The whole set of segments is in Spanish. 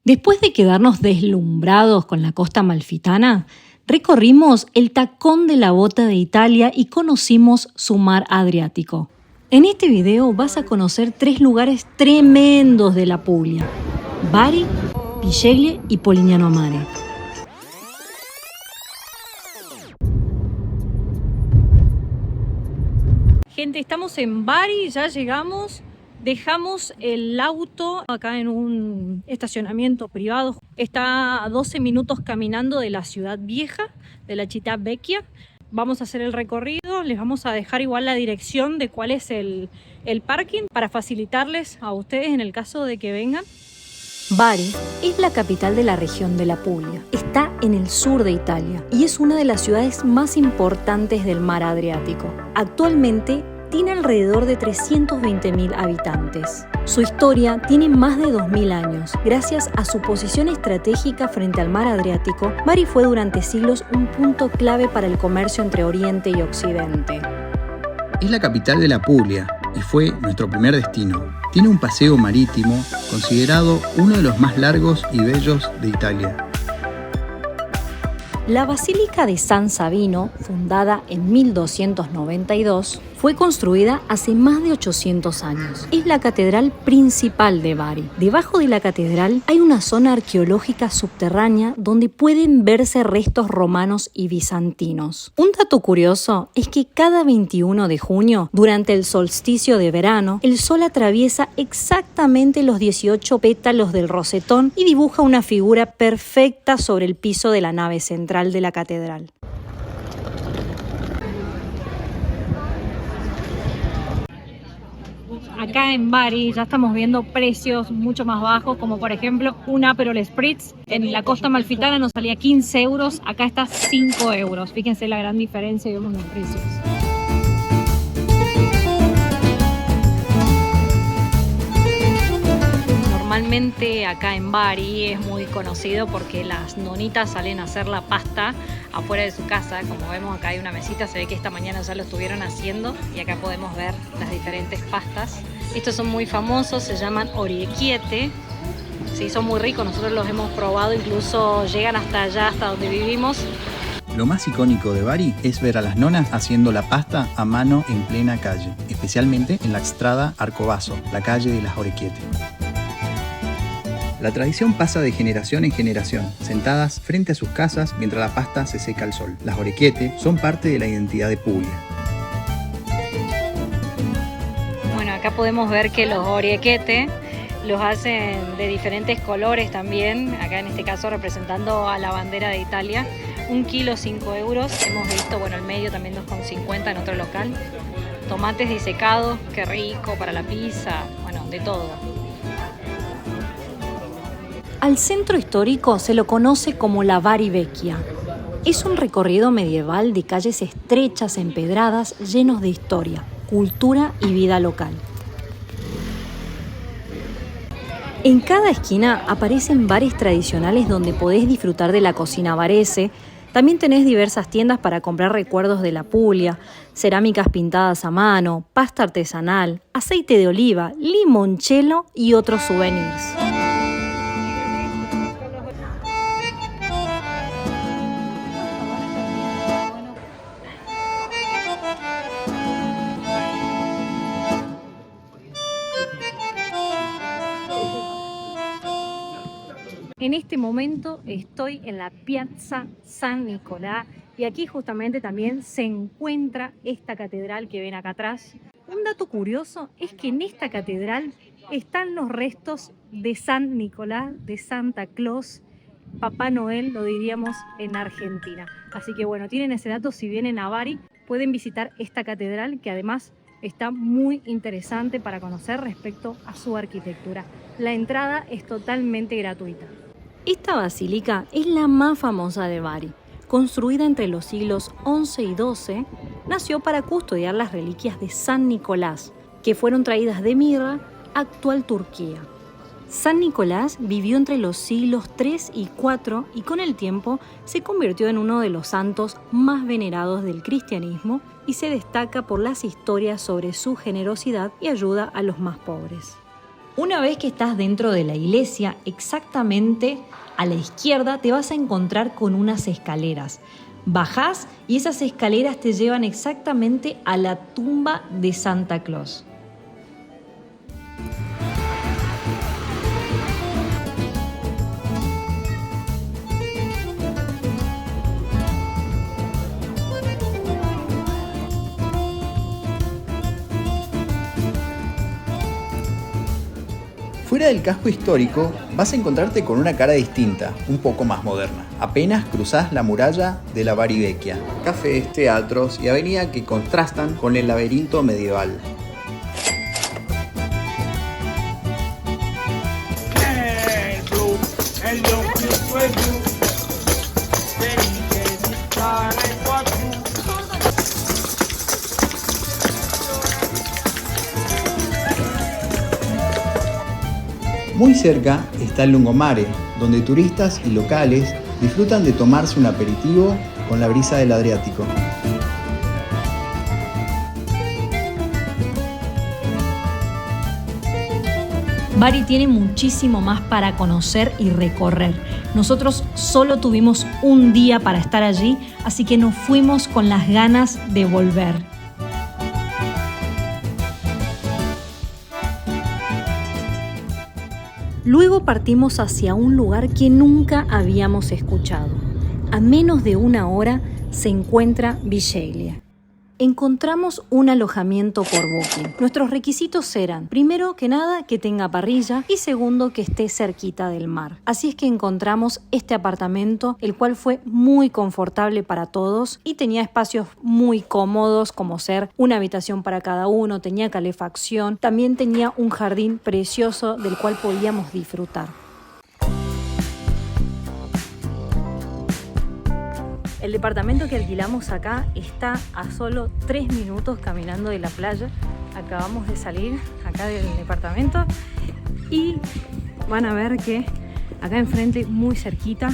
Después de quedarnos deslumbrados con la costa amalfitana, recorrimos el tacón de la bota de Italia y conocimos su mar Adriático. En este video vas a conocer 3 lugares tremendos de la Puglia: Bari, Pigeglie y Polignano a Mare. Gente, estamos en Bari, ya llegamos. Dejamos el auto acá en un estacionamiento privado. Está a 12 minutos caminando de la ciudad vieja, de la Città Vecchia. Vamos a hacer el recorrido, les vamos a dejar igual la dirección de cuál es el parking para facilitarles a ustedes en el caso de que vengan. Bari es la capital de la región de la Puglia. Está en el sur de Italia y es una de las ciudades más importantes del mar Adriático. Actualmente tiene alrededor de 320.000 habitantes. Su historia tiene más de 2.000 años. Gracias a su posición estratégica frente al mar Adriático, Bari fue durante siglos un punto clave para el comercio entre Oriente y Occidente. Es la capital de la Puglia y fue nuestro primer destino. Tiene un paseo marítimo considerado uno de los más largos y bellos de Italia. La Basílica de San Sabino, fundada en 1292, fue construida hace más de 800 años. Es la catedral principal de Bari. Debajo de la catedral hay una zona arqueológica subterránea donde pueden verse restos romanos y bizantinos. Un dato curioso es que cada 21 de junio, durante el solsticio de verano, el sol atraviesa exactamente los 18 pétalos del rosetón y dibuja una figura perfecta sobre el piso de la nave central de la catedral. Acá en Bari ya estamos viendo precios mucho más bajos, como por ejemplo un Aperol Spritz. En la costa amalfitana nos salía 15 euros, acá está 5 euros. Fíjense la gran diferencia y vemos los precios. Normalmente acá en Bari es muy conocido porque las nonitas salen a hacer la pasta afuera de su casa. Como vemos acá hay una mesita, se ve que esta mañana ya lo estuvieron haciendo y acá podemos ver las diferentes pastas. Estos son muy famosos, se llaman orecchiette. Sí, son muy ricos, nosotros los hemos probado, incluso llegan hasta allá, hasta donde vivimos. Lo más icónico de Bari es ver a las nonas haciendo la pasta a mano en plena calle, especialmente en la Strada Arcobasso, la calle de las orecchiette. La tradición pasa de generación en generación, sentadas frente a sus casas mientras la pasta se seca al sol. Las orecchiette son parte de la identidad de Puglia. Bueno, acá podemos ver que los orecchiette los hacen de diferentes colores también, acá en este caso representando a la bandera de Italia. 1 kilo 5 euros, hemos visto, bueno, el medio también 2,50 en otro local. Tomates disecados, qué rico, para la pizza, bueno, de todo. Al centro histórico se lo conoce como la Bari Vecchia. Es un recorrido medieval de calles estrechas, empedradas, llenos de historia, cultura y vida local. En cada esquina aparecen bares tradicionales donde podés disfrutar de la cocina barese. También tenés diversas tiendas para comprar recuerdos de la Puglia, cerámicas pintadas a mano, pasta artesanal, aceite de oliva, limoncello y otros souvenirs. En este momento estoy en la Piazza San Nicolás y aquí justamente también se encuentra esta catedral que ven acá atrás. Un dato curioso es que en esta catedral están los restos de San Nicolás, de Santa Claus, Papá Noel, lo diríamos en Argentina. Así que bueno, tienen ese dato, si vienen a Bari pueden visitar esta catedral que además está muy interesante para conocer respecto a su arquitectura. La entrada es totalmente gratuita. Esta basílica es la más famosa de Bari. Construida entre los siglos XI y XII, nació para custodiar las reliquias de San Nicolás, que fueron traídas de Mirra, actual Turquía. San Nicolás vivió entre los siglos III y IV y con el tiempo se convirtió en uno de los santos más venerados del cristianismo y se destaca por las historias sobre su generosidad y ayuda a los más pobres. Una vez que estás dentro de la iglesia, exactamente a la izquierda te vas a encontrar con unas escaleras. Bajás y esas escaleras te llevan exactamente a la tumba de Santa Claus. Fuera del casco histórico vas a encontrarte con una cara distinta, un poco más moderna. Apenas cruzás la muralla de la Bari Vecchia. Cafés, teatros y avenida que contrastan con el laberinto medieval. Muy cerca está el Lungomare, donde turistas y locales disfrutan de tomarse un aperitivo con la brisa del Adriático. Bari tiene muchísimo más para conocer y recorrer. Nosotros solo tuvimos un día para estar allí, así que nos fuimos con las ganas de volver. Luego partimos hacia un lugar que nunca habíamos escuchado. A menos de una hora se encuentra Bisceglie. Encontramos un alojamiento por Booking. Nuestros requisitos eran, primero que nada, que tenga parrilla y segundo, que esté cerquita del mar. Así es que encontramos este apartamento, el cual fue muy confortable para todos y tenía espacios muy cómodos, como ser una habitación para cada uno, tenía calefacción, también tenía un jardín precioso del cual podíamos disfrutar. El departamento que alquilamos acá está a solo 3 minutos caminando de la playa. Acabamos de salir acá del departamento y van a ver que acá enfrente, muy cerquita,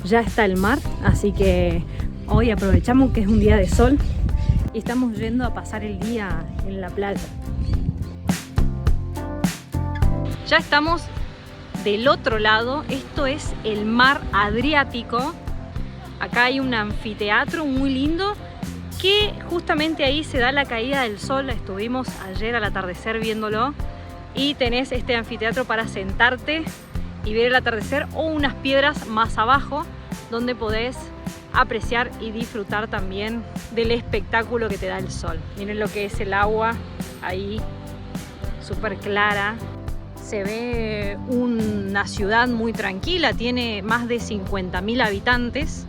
ya está el mar. Así que hoy aprovechamos que es un día de sol y estamos yendo a pasar el día en la playa. Ya estamos del otro lado, esto es el mar Adriático. Acá hay un anfiteatro muy lindo que justamente ahí se da la caída del sol. Estuvimos ayer al atardecer viéndolo y tenés este anfiteatro para sentarte y ver el atardecer, o unas piedras más abajo donde podés apreciar y disfrutar también del espectáculo que te da el sol. Miren lo que es el agua ahí, súper clara. Se ve una ciudad muy tranquila, tiene más de 50.000 habitantes.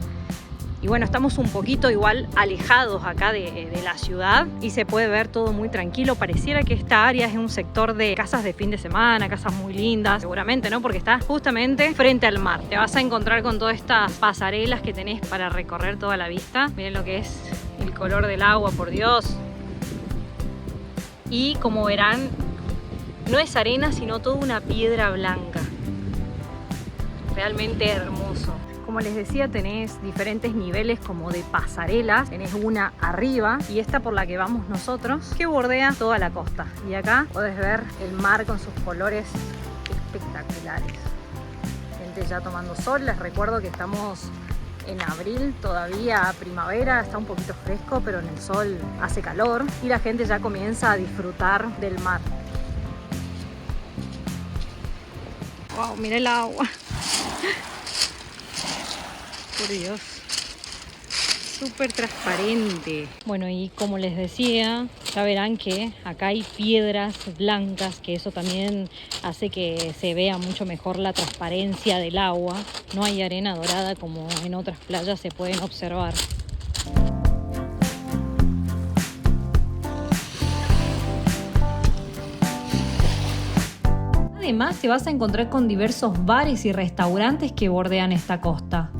Y bueno, estamos un poquito igual alejados acá de la ciudad y se puede ver todo muy tranquilo. Pareciera que esta área es un sector de casas de fin de semana, casas muy lindas, seguramente, ¿no? Porque está justamente frente al mar. Te vas a encontrar con todas estas pasarelas que tenés para recorrer toda la vista. Miren lo que es el color del agua, por Dios. Y como verán, no es arena, sino toda una piedra blanca. Realmente hermoso. Como les decía, tenés diferentes niveles como de pasarelas. Tenés una arriba y esta por la que vamos nosotros, que bordea toda la costa. Y acá podés ver el mar con sus colores espectaculares. Gente ya tomando sol. Les recuerdo que estamos en abril, todavía primavera, está un poquito fresco, pero en el sol hace calor. Y la gente ya comienza a disfrutar del mar. Wow, mira el agua. Por Dios, súper transparente. Bueno, y como les decía, ya verán que acá hay piedras blancas, que eso también hace que se vea mucho mejor la transparencia del agua. No hay arena dorada como en otras playas se pueden observar. Además, te vas a encontrar con diversos bares y restaurantes que bordean esta costa.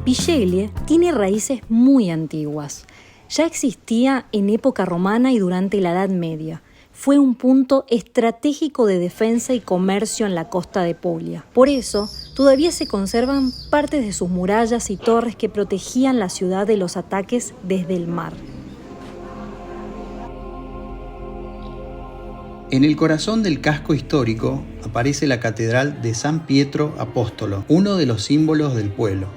Bisceglie tiene raíces muy antiguas. Ya existía en época romana y durante la Edad Media. fue un punto estratégico de defensa y comercio en la costa de Puglia. Por eso, todavía se conservan partes de sus murallas y torres que protegían la ciudad de los ataques desde el mar. En el corazón del casco histórico aparece la Catedral de San Pietro Apostolo, uno de los símbolos del pueblo.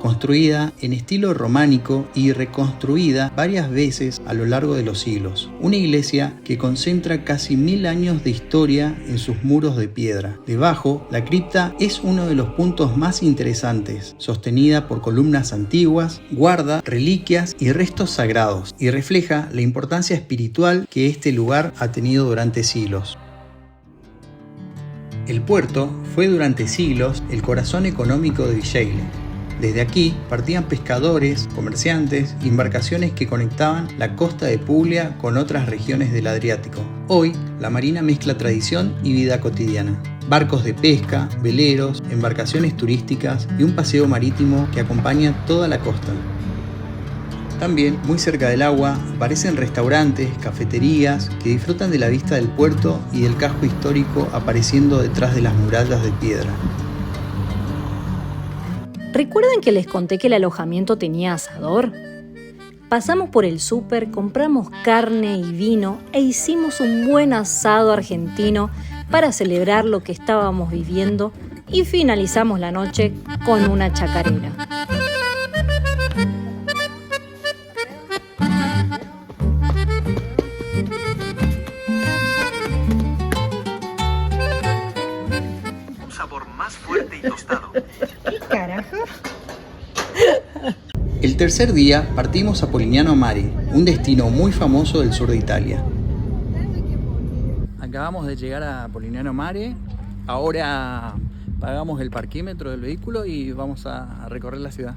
Construida en estilo románico y reconstruida varias veces a lo largo de los siglos. Una iglesia que concentra casi 1000 años de historia en sus muros de piedra. Debajo, la cripta es uno de los puntos más interesantes, sostenida por columnas antiguas, guarda reliquias y restos sagrados, y refleja la importancia espiritual que este lugar ha tenido durante siglos. El puerto fue durante siglos el corazón económico de Villeille. Desde aquí partían pescadores, comerciantes y embarcaciones que conectaban la costa de Puglia con otras regiones del Adriático. Hoy, la marina mezcla tradición y vida cotidiana. Barcos de pesca, veleros, embarcaciones turísticas y un paseo marítimo que acompaña toda la costa. También, muy cerca del agua, aparecen restaurantes, cafeterías que disfrutan de la vista del puerto y del casco histórico apareciendo detrás de las murallas de piedra. ¿Recuerdan que les conté que el alojamiento tenía asador? Pasamos por el súper, compramos carne y vino e hicimos un buen asado argentino para celebrar lo que estábamos viviendo y finalizamos la noche con una chacarera. Un sabor más fuerte y tostado. ¿Qué carajo? El tercer día partimos a Polignano a Mare, un destino muy famoso del sur de Italia. Acabamos de llegar a Polignano a Mare, ahora pagamos el parquímetro del vehículo y vamos a recorrer la ciudad.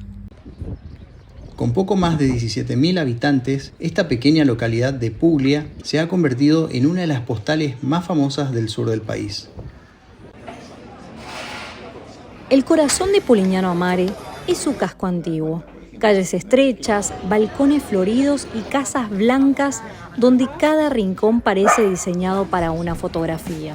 Con poco más de 17.000 habitantes, esta pequeña localidad de Puglia se ha convertido en una de las postales más famosas del sur del país. El corazón de Polignano a Mare es su casco antiguo. Calles estrechas, balcones floridos y casas blancas donde cada rincón parece diseñado para una fotografía.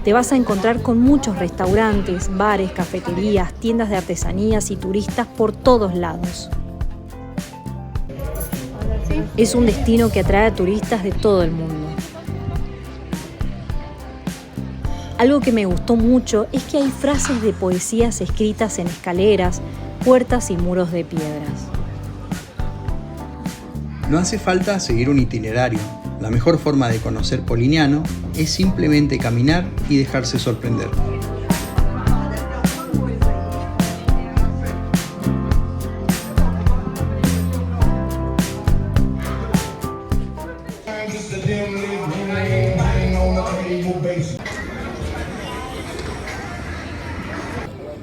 Te vas a encontrar con muchos restaurantes, bares, cafeterías, tiendas de artesanías y turistas por todos lados. Es un destino que atrae a turistas de todo el mundo. Algo que me gustó mucho es que hay frases de poesías escritas en escaleras, puertas y muros de piedras. No hace falta seguir un itinerario. La mejor forma de conocer Polignano es simplemente caminar y dejarse sorprender.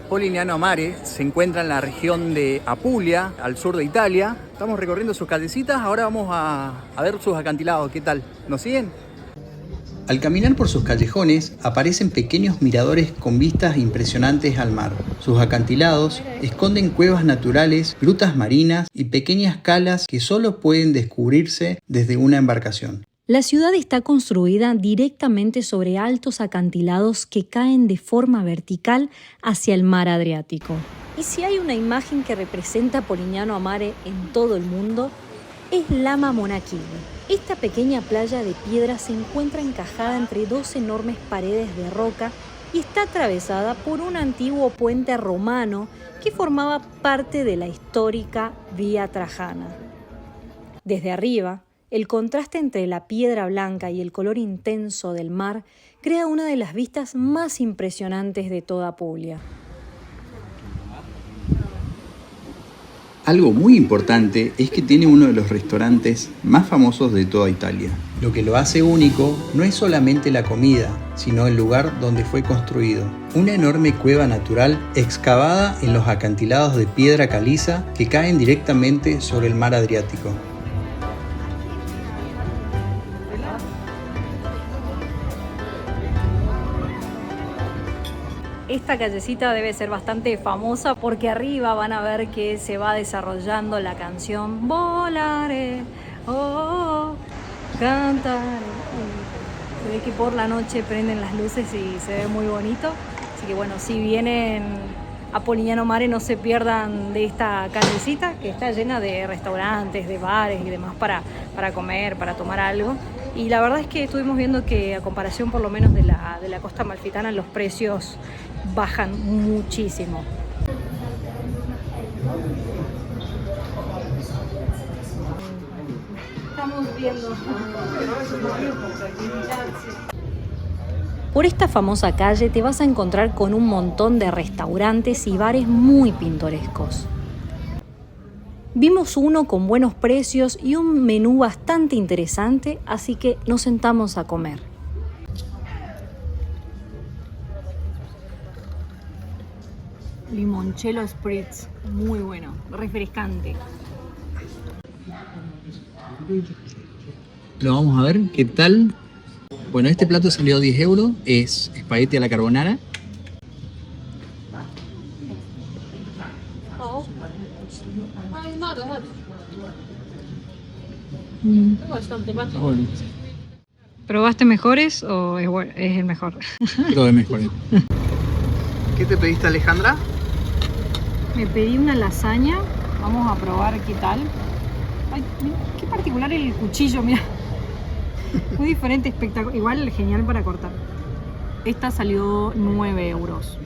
Polignano a Mare se encuentra en la región de Apulia, al sur de Italia. Estamos recorriendo sus callecitas, ahora vamos a ver sus acantilados. ¿Qué tal? ¿Nos siguen? Al caminar por sus callejones aparecen pequeños miradores con vistas impresionantes al mar. Sus acantilados esconden cuevas naturales, grutas marinas y pequeñas calas que solo pueden descubrirse desde una embarcación. La ciudad está construida directamente sobre altos acantilados que caen de forma vertical hacia el mar Adriático. Y si hay una imagen que representa Polignano a Mare en todo el mundo, es Lama Monachini. Esta pequeña playa de piedra se encuentra encajada entre dos enormes paredes de roca y está atravesada por un antiguo puente romano que formaba parte de la histórica Vía Trajana. Desde arriba, el contraste entre la piedra blanca y el color intenso del mar crea una de las vistas más impresionantes de toda Puglia. Algo muy importante es que tiene uno de los restaurantes más famosos de toda Italia. Lo que lo hace único no es solamente la comida, sino el lugar donde fue construido. Una enorme cueva natural excavada en los acantilados de piedra caliza que caen directamente sobre el mar Adriático. esta callecita debe ser bastante famosa porque arriba van a ver que se va desarrollando la canción Volaré, oh, cantaré. Se ve que por la noche prenden las luces y se ve muy bonito. Así que bueno, si vienen a Polignano Mare no se pierdan de esta callecita que está llena de restaurantes, de bares y demás para comer, para tomar algo. Y la verdad es que estuvimos viendo que a comparación por lo menos de la costa amalfitana los precios bajan muchísimo. Estamos viendo. Por esta famosa calle te vas a encontrar con un montón de restaurantes y bares muy pintorescos. Vimos uno con buenos precios y un menú bastante interesante, así que nos sentamos a comer. Limoncello spritz, muy bueno, refrescante. Lo vamos a ver, ¿qué tal? Bueno, este plato salió 10 euros, es espagueti a la carbonara. Bueno, ¿Probaste mejores o es el mejor? probé mejor. ¿Qué te pediste, Alejandra? Me pedí una lasaña, vamos a probar qué tal. Ay, mira, qué particular el cuchillo, mira. Muy diferente, espectacular. Igual genial para cortar. Esta salió 9 euros.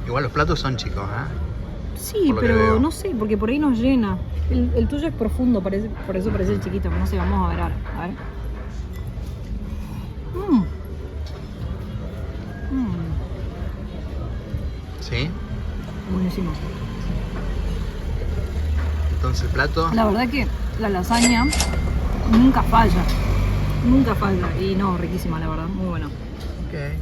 Igual los platos son chicos, ¿eh? Sí, pero no sé, porque por ahí nos llena. El tuyo es profundo, por eso parece chiquito. No sé, vamos a ver ahora. A ver. ¿Sí? Buenísimo. Entonces el plato... La verdad que la lasaña nunca falla. Nunca falla. Y no, riquísima, la verdad. Muy bueno. Okay.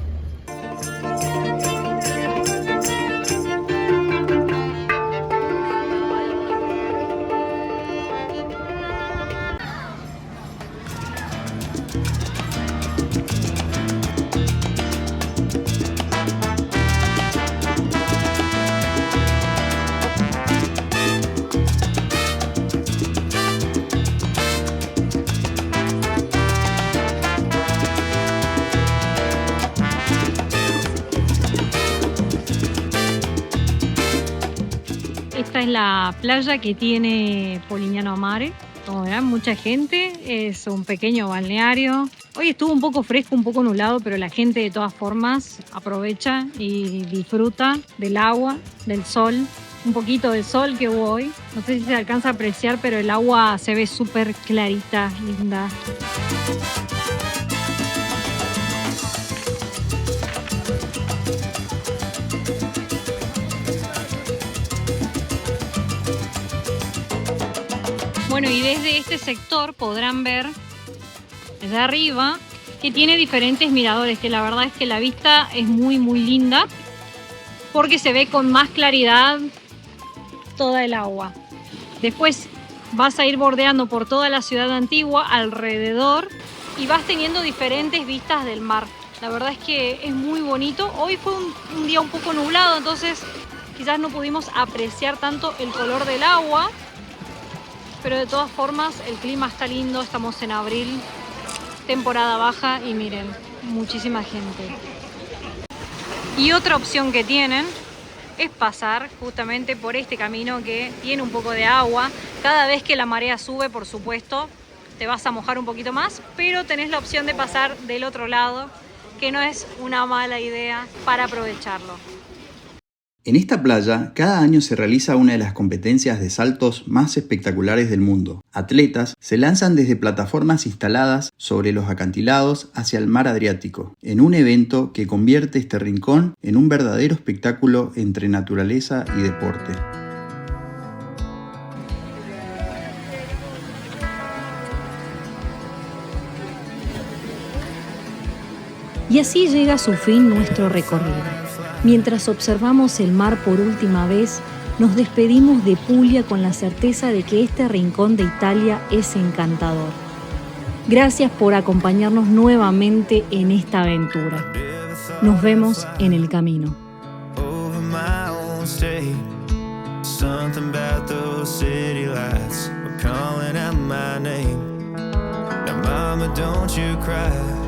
Esta es la playa que tiene Polignano Mare. Como verán, mucha gente. Es un pequeño balneario. Hoy estuvo un poco fresco, un poco nublado, pero la gente de todas formas aprovecha y disfruta del agua, del sol. Un poquito de sol que hubo hoy. No sé si se alcanza a apreciar, pero el agua se ve súper clarita, linda. Bueno, y desde este sector podrán ver desde arriba que tiene diferentes miradores, que la verdad es que la vista es muy linda porque se ve con más claridad toda el agua. Después vas a ir bordeando por toda la ciudad antigua alrededor y vas teniendo diferentes vistas del mar. La verdad es que es muy bonito. Hoy fue un día un poco nublado, entonces quizás no pudimos apreciar tanto el color del agua. Pero de todas formas el clima está lindo, estamos en abril, temporada baja y miren, muchísima gente. Y otra opción que tienen es pasar justamente por este camino que tiene un poco de agua. Cada vez que la marea sube, por supuesto, te vas a mojar un poquito más, pero tenés la opción de pasar del otro lado, que no es una mala idea para aprovecharlo. En esta playa, cada año se realiza una de las competencias de saltos más espectaculares del mundo. Atletas se lanzan desde plataformas instaladas sobre los acantilados hacia el mar Adriático, en un evento que convierte este rincón en un verdadero espectáculo entre naturaleza y deporte. Y así llega a su fin nuestro recorrido. Mientras observamos el mar por última vez, nos despedimos de Puglia con la certeza de que este rincón de Italia es encantador. Gracias por acompañarnos nuevamente en esta aventura. Nos vemos en el camino. Over my own state, something about those city lights were calling out my name. Now mama, don't you cry.